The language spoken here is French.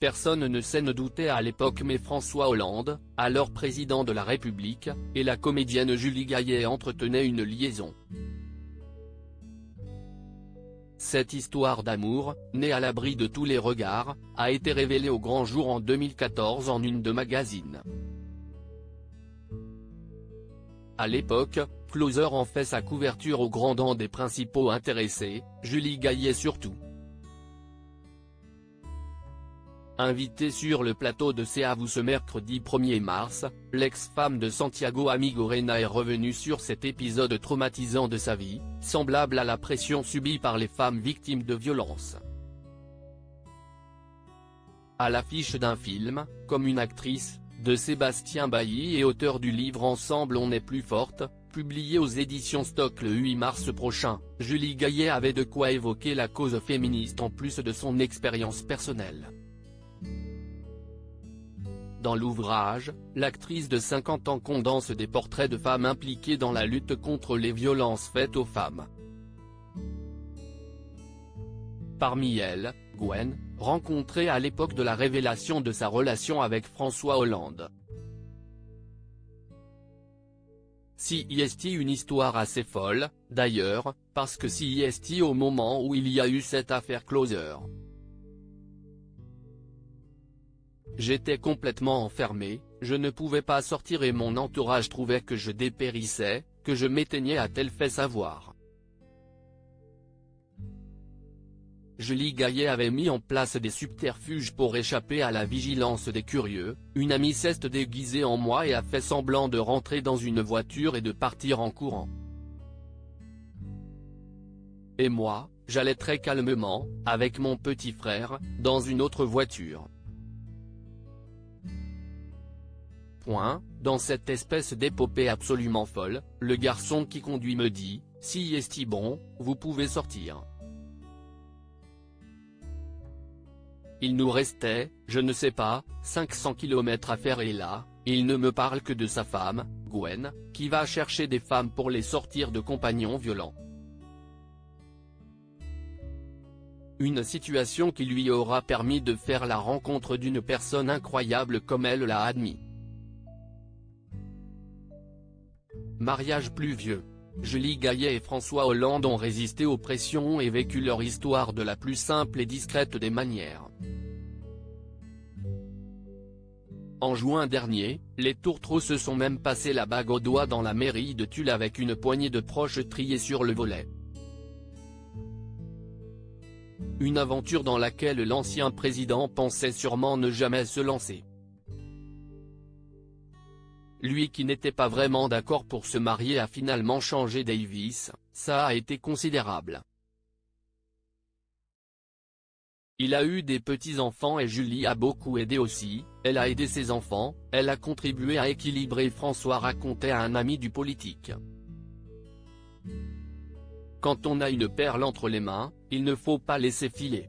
Personne ne s'en doutait à l'époque, mais François Hollande, alors président de la République, et la comédienne Julie Gaillet entretenaient une liaison. Cette histoire d'amour, née à l'abri de tous les regards, a été révélée au grand jour en 2014 en une de magazine. À l'époque, Closer en fait sa couverture au grand dam des principaux intéressés, Julie Gaillet surtout. Invitée sur le plateau de C'est à vous ce mercredi 1er mars, l'ex-femme de Santiago Amigorena est revenue sur cet épisode traumatisant de sa vie, semblable à la pression subie par les femmes victimes de violences. À l'affiche d'un film, comme une actrice, de Sébastien Bailly et auteur du livre Ensemble on est plus forte, publié aux éditions Stock le 8 mars prochain, Julie Gaillet avait de quoi évoquer la cause féministe en plus de son expérience personnelle. Dans l'ouvrage, l'actrice de 50 ans condense des portraits de femmes impliquées dans la lutte contre les violences faites aux femmes. Parmi elles, Gwen, rencontrée à l'époque de la révélation de sa relation avec François Hollande. CIST, une histoire assez folle, d'ailleurs, parce que CIST au moment où il y a eu cette affaire Closer. J'étais complètement enfermé, je ne pouvais pas sortir et mon entourage trouvait que je dépérissais, que je m'éteignais, a-t-elle fait savoir. Julie Gaillet avait mis en place des subterfuges pour échapper à la vigilance des curieux, une amie s'est déguisée en moi et a fait semblant de rentrer dans une voiture et de partir en courant. Et moi, j'allais très calmement, avec mon petit frère, dans une autre voiture. Dans cette espèce d'épopée absolument folle, le garçon qui conduit me dit, « Si est-il bon, vous pouvez sortir ». Il nous restait, je ne sais pas, 500 km à faire et là, il ne me parle que de sa femme, Gwen, qui va chercher des femmes pour les sortir de compagnons violents. Une situation qui lui aura permis de faire la rencontre d'une personne incroyable comme elle l'a admis. Mariage pluvieux. Julie Gaillet et François Hollande ont résisté aux pressions et vécu leur histoire de la plus simple et discrète des manières. En juin dernier, les tourtereaux se sont même passé la bague au doigt dans la mairie de Tulle avec une poignée de proches triés sur le volet. Une aventure dans laquelle l'ancien président pensait sûrement ne jamais se lancer. Lui qui n'était pas vraiment d'accord pour se marier a finalement changé Davis, ça a été considérable. Il a eu des petits-enfants et Julie a beaucoup aidé aussi, elle a aidé ses enfants, elle a contribué à équilibrer. François racontait à un ami du politique. Quand on a une perle entre les mains, il ne faut pas laisser filer.